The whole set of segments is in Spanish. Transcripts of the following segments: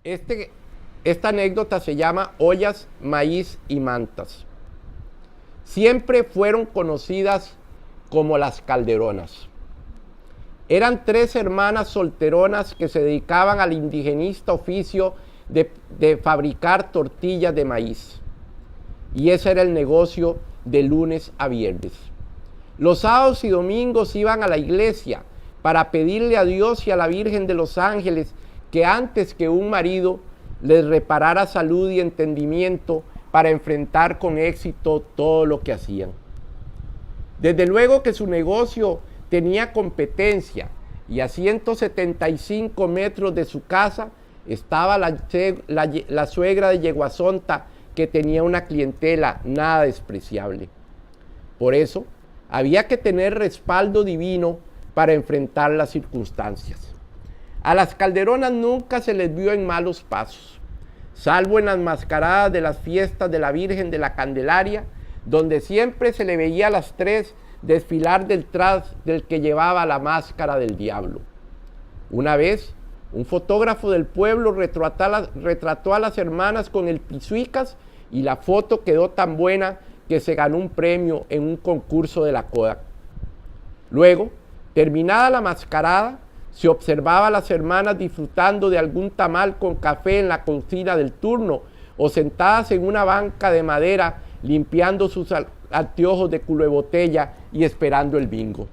Esta anécdota se llama Ollas, Maíz y Mantas. Siempre fueron conocidas como las Calderonas. Eran 3 hermanas solteronas que se dedicaban al indigenista oficio de fabricar tortillas de maíz. Y ese era el negocio de lunes a viernes. Los sábados y domingos iban a la iglesia para pedirle a Dios y a la Virgen de los Ángeles que antes que un marido les reparara salud y entendimiento para enfrentar con éxito todo lo que hacían. Desde luego que su negocio tenía competencia y a 175 metros de su casa estaba la suegra de Yeguasonta, que tenía una clientela nada despreciable. Por eso había que tener respaldo divino para enfrentar las circunstancias. A las Calderonas nunca se les vio en malos pasos, salvo en las mascaradas de las fiestas de la Virgen de la Candelaria, donde siempre se le veía a las 3 desfilar detrás del que llevaba la máscara del diablo. Una vez, un fotógrafo del pueblo retrató a las hermanas con el pisuicas y la foto quedó tan buena que se ganó un premio en un concurso de la Kodak. Luego, terminada la mascarada, se observaba a las hermanas disfrutando de algún tamal con café en la cocina del turno o sentadas en una banca de madera limpiando sus anteojos de culo de botella y esperando el bingo.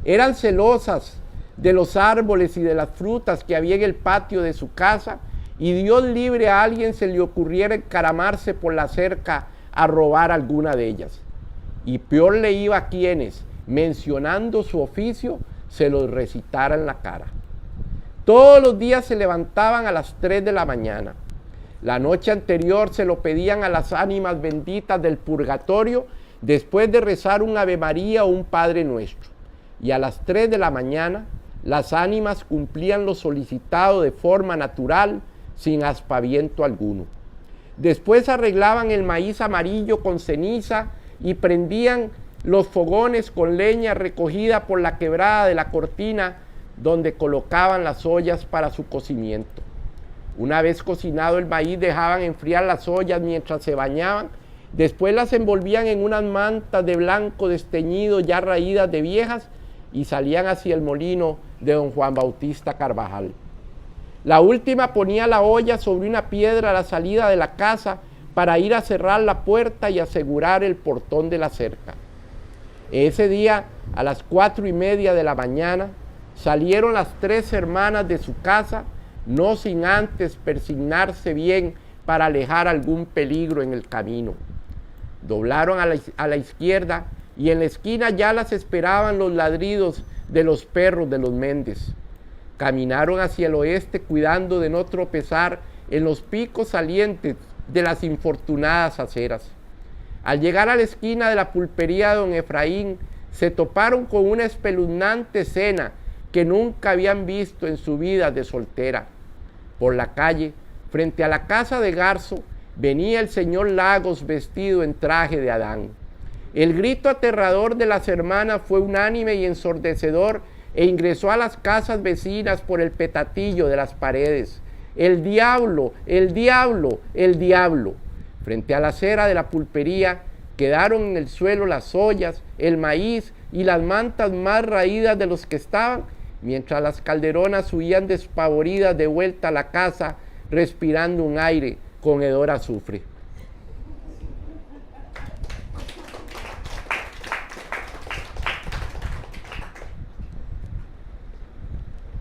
Eran celosas de los árboles y de las frutas que había en el patio de su casa, y Dios libre a alguien se le ocurriera encaramarse por la cerca a robar alguna de ellas. Y peor le iba a quienes, mencionando su oficio, se los recitara en la cara. Todos los días se levantaban a las 3 de la mañana. La noche anterior se lo pedían a las ánimas benditas del purgatorio después de rezar un Ave María o un Padre Nuestro. Y a las 3 de la mañana las ánimas cumplían lo solicitado de forma natural, sin aspaviento alguno. Después arreglaban el maíz amarillo con ceniza y prendían los fogones con leña recogida por la quebrada de la cortina, donde colocaban las ollas para su cocimiento. Una vez cocinado el maíz, dejaban enfriar las ollas mientras se bañaban. Después las envolvían en unas mantas de blanco desteñido ya raídas de viejas y salían hacia el molino de don Juan Bautista Carvajal. La última ponía la olla sobre una piedra a la salida de la casa para ir a cerrar la puerta y asegurar el portón de la cerca. Ese día, a las 4:30 de la mañana, salieron las 3 hermanas de su casa, no sin antes persignarse bien para alejar algún peligro en el camino. Doblaron a la izquierda y en la esquina ya las esperaban los ladridos de los perros de los Méndez. Caminaron hacia el oeste cuidando de no tropezar en los picos salientes de las infortunadas aceras. Al llegar a la esquina de la pulpería de don Efraín, se toparon con una espeluznante escena que nunca habían visto en su vida de soltera. Por la calle, frente a la casa de Garzo, venía el señor Lagos vestido en traje de Adán. El grito aterrador de las hermanas fue unánime y ensordecedor e ingresó a las casas vecinas por el petatillo de las paredes. ¡El diablo! ¡El diablo! ¡El diablo! Frente a la acera de la pulpería quedaron en el suelo las ollas, el maíz y las mantas más raídas de los que estaban, mientras las Calderonas huían despavoridas de vuelta a la casa, respirando un aire con hedor a azufre.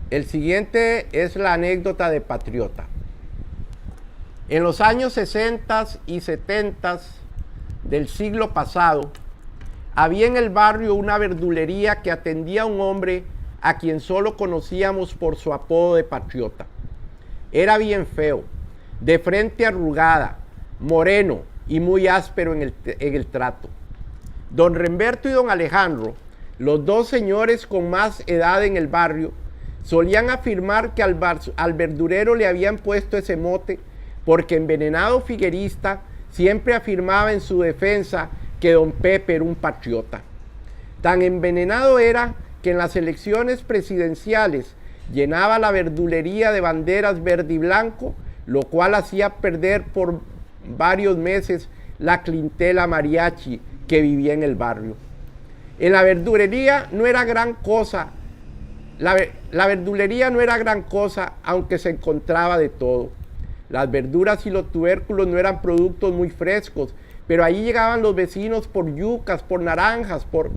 El siguiente es la anécdota de Patriota. En los años 60 y 70 del siglo pasado, había en el barrio una verdulería que atendía a un hombre a quien solo conocíamos por su apodo de Patriota. Era bien feo, de frente arrugada, moreno y muy áspero en el trato. Don Remberto y don Alejandro, los 2 señores con más edad en el barrio, solían afirmar que al verdurero le habían puesto ese mote porque envenenado figuerista siempre afirmaba en su defensa que don Pepe era un patriota. Tan envenenado era que en las elecciones presidenciales llenaba la verdulería de banderas verde y blanco, lo cual hacía perder por varios meses la clientela mariachi que vivía en el barrio. En la verdulería no era gran cosa, la verdulería no era gran cosa, aunque se encontraba de todo. Las verduras y los tubérculos no eran productos muy frescos, pero ahí llegaban los vecinos por yucas, por naranjas, por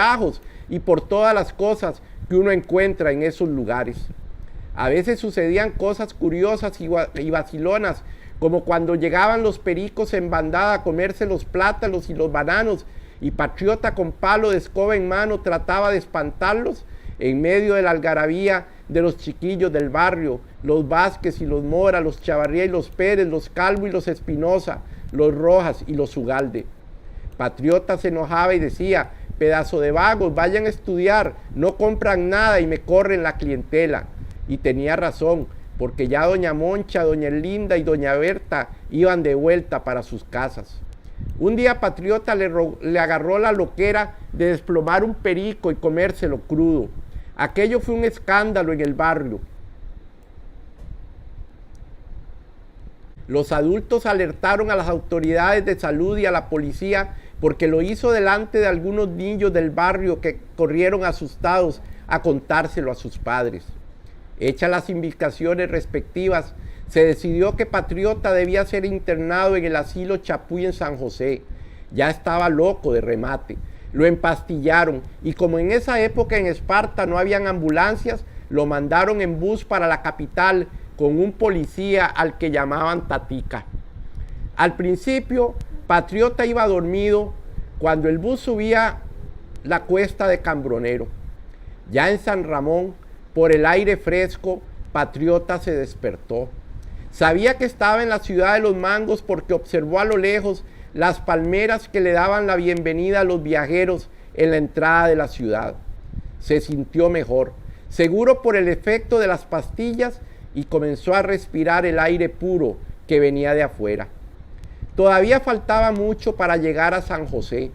ajos y por todas las cosas que uno encuentra en esos lugares. A veces sucedían cosas curiosas y vacilonas, como cuando llegaban los pericos en bandada a comerse los plátanos y los bananos, y Patriota con palo de escoba en mano trataba de espantarlos en medio de la algarabía de los chiquillos del barrio, los Vázquez y los Mora, los Chavarría y los Pérez, los Calvo y los Espinosa, los Rojas y los Ugalde. Patriota se enojaba y decía: pedazo de vagos, vayan a estudiar, no compran nada y me corren la clientela. Y tenía razón, porque ya doña Moncha, doña Linda y doña Berta iban de vuelta para sus casas. Un día Patriota le agarró la loquera de desplomar un perico y comérselo crudo. Aquello fue un escándalo en el barrio. Los adultos alertaron a las autoridades de salud y a la policía porque lo hizo delante de algunos niños del barrio que corrieron asustados a contárselo a sus padres. Hechas las investigaciones respectivas, se decidió que Patriota debía ser internado en el asilo Chapuy en San José. Ya estaba loco de remate. Lo empastillaron y como en esa época en Esparta no habían ambulancias, lo mandaron en bus para la capital con un policía al que llamaban Tatica. Al principio, Patriota iba dormido cuando el bus subía la cuesta de Cambronero. Ya en San Ramón, por el aire fresco, Patriota se despertó. Sabía que estaba en la ciudad de los mangos porque observó a lo lejos las palmeras que le daban la bienvenida a los viajeros en la entrada de la ciudad. Se sintió mejor, seguro por el efecto de las pastillas, y comenzó a respirar el aire puro que venía de afuera. Todavía faltaba mucho para llegar a San José.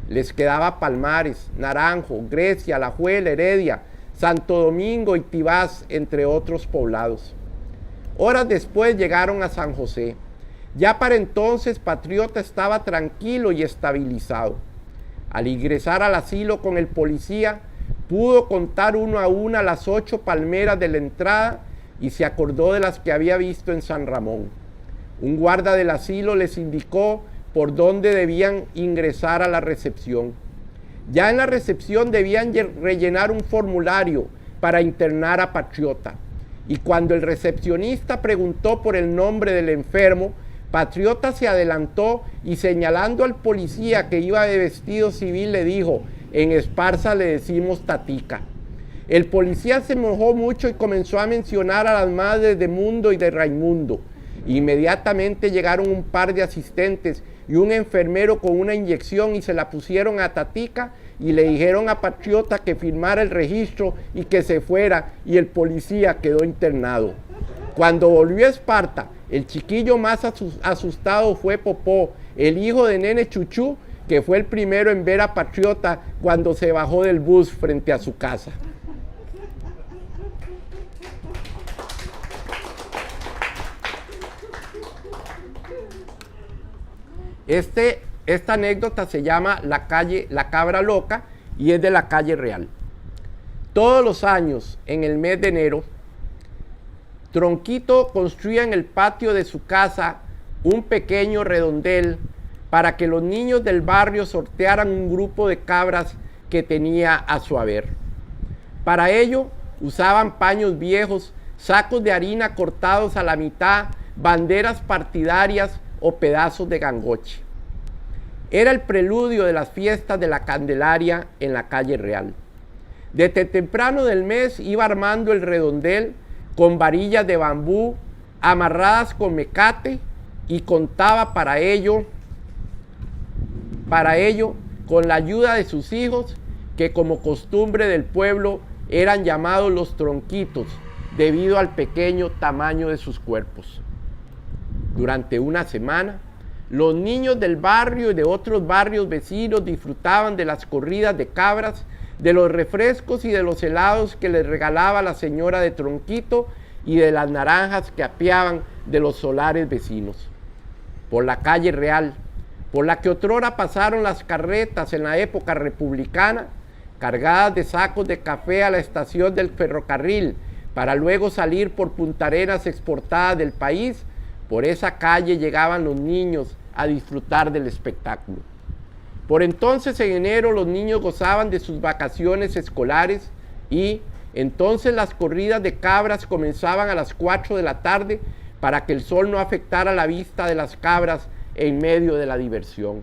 Les quedaba Palmares, Naranjo, Grecia, Alajuela, Heredia, Santo Domingo y Tibás, entre otros poblados. Horas después llegaron a San José. Ya para entonces Patriota estaba tranquilo y estabilizado. Al ingresar al asilo con el policía, pudo contar uno a una las 8 palmeras de la entrada y se acordó de las que había visto en San Ramón. Un guarda del asilo les indicó por dónde debían ingresar a la recepción. Ya en la recepción debían rellenar un formulario para internar a Patriota. Y cuando el recepcionista preguntó por el nombre del enfermo, Patriota se adelantó y señalando al policía que iba de vestido civil le dijo: en Esparza le decimos Tatica. El policía se enojó mucho y comenzó a mencionar a las madres de Mundo y de Raimundo. Inmediatamente llegaron un par de asistentes y un enfermero con una inyección y se la pusieron a Tatica y le dijeron a Patriota que firmara el registro y que se fuera, y el policía quedó internado. Cuando volvió a Esparta, el chiquillo más asustado fue Popó, el hijo de Nene Chuchú, que fue el primero en ver a Patriota cuando se bajó del bus frente a su casa. Esta anécdota se llama La Cabra Loca y es de la calle Real. Todos los años, en el mes de enero, Tronquito construía en el patio de su casa un pequeño redondel para que los niños del barrio sortearan un grupo de cabras que tenía a su haber. Para ello, usaban paños viejos, sacos de harina cortados a la mitad, banderas partidarias o pedazos de gangoche. Era el preludio de las fiestas de la Candelaria en la calle Real. Desde temprano del mes iba armando el redondel con varillas de bambú amarradas con mecate y contaba para ello con la ayuda de sus hijos, que como costumbre del pueblo eran llamados los tronquitos debido al pequeño tamaño de sus cuerpos. Durante una semana, los niños del barrio y de otros barrios vecinos disfrutaban de las corridas de cabras, de los refrescos y de los helados que les regalaba la señora de Tronquito y de las naranjas que apeaban de los solares vecinos. Por la calle Real, por la que otrora pasaron las carretas en la época republicana, cargadas de sacos de café a la estación del ferrocarril, para luego salir por Punta Arenas exportadas del país, por esa calle llegaban los niños a disfrutar del espectáculo. Por entonces, en enero, los niños gozaban de sus vacaciones escolares y entonces las corridas de cabras comenzaban a las 4 de la tarde para que el sol no afectara la vista de las cabras en medio de la diversión.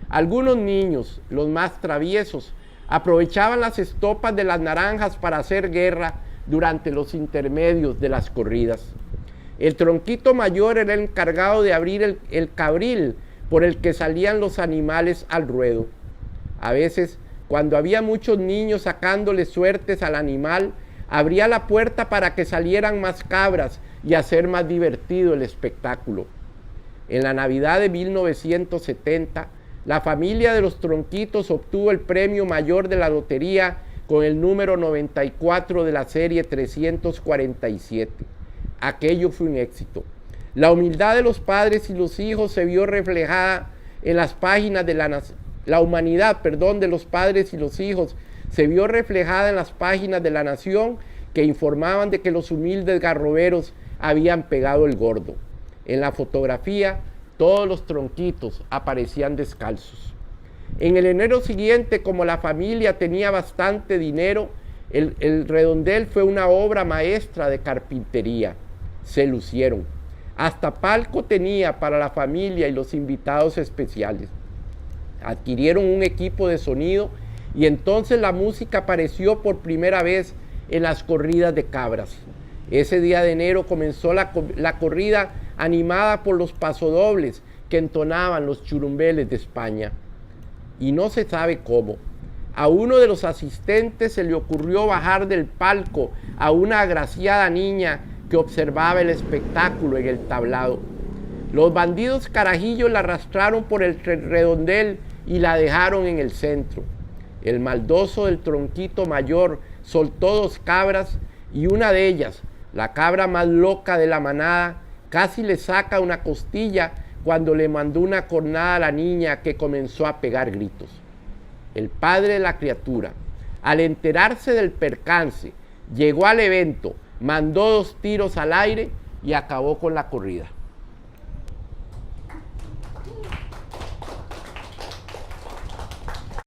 Algunos niños, los más traviesos, aprovechaban las estopas de las naranjas para hacer guerra durante los intermedios de las corridas. El Tronquito mayor era el encargado de abrir el cabril por el que salían los animales al ruedo. A veces, cuando había muchos niños sacándole suertes al animal, abría la puerta para que salieran más cabras y hacer más divertido el espectáculo. En la Navidad de 1970, la familia de los Tronquitos obtuvo el premio mayor de la lotería con el número 94 de la serie 347. Aquello fue un éxito. La humildad de los padres y los hijos se vio reflejada en las páginas de la humanidad, de los padres y los hijos se vio reflejada en las páginas de La Nación que informaban de que los humildes garroberos habían pegado el gordo. En la fotografía, todos los Tronquitos aparecían descalzos. En el enero siguiente, como la familia tenía bastante dinero, el redondel fue una obra maestra de carpintería. Se lucieron. Hasta palco tenía para la familia y los invitados especiales. Adquirieron un equipo de sonido y entonces la música apareció por primera vez en las corridas de cabras. Ese día de enero comenzó la corrida animada por los pasodobles que entonaban los churumbeles de España. Y no se sabe cómo. A uno de los asistentes se le ocurrió bajar del palco a una agraciada niña que observaba el espectáculo en el tablado. Los bandidos carajillos la arrastraron por el redondel y la dejaron en el centro. El maldoso del Tronquito mayor soltó 2 cabras y una de ellas, la cabra más loca de la manada, casi le saca una costilla cuando le mandó una cornada a la niña que comenzó a pegar gritos. El padre de la criatura, al enterarse del percance, llegó al evento, mandó 2 tiros al aire y acabó con la corrida.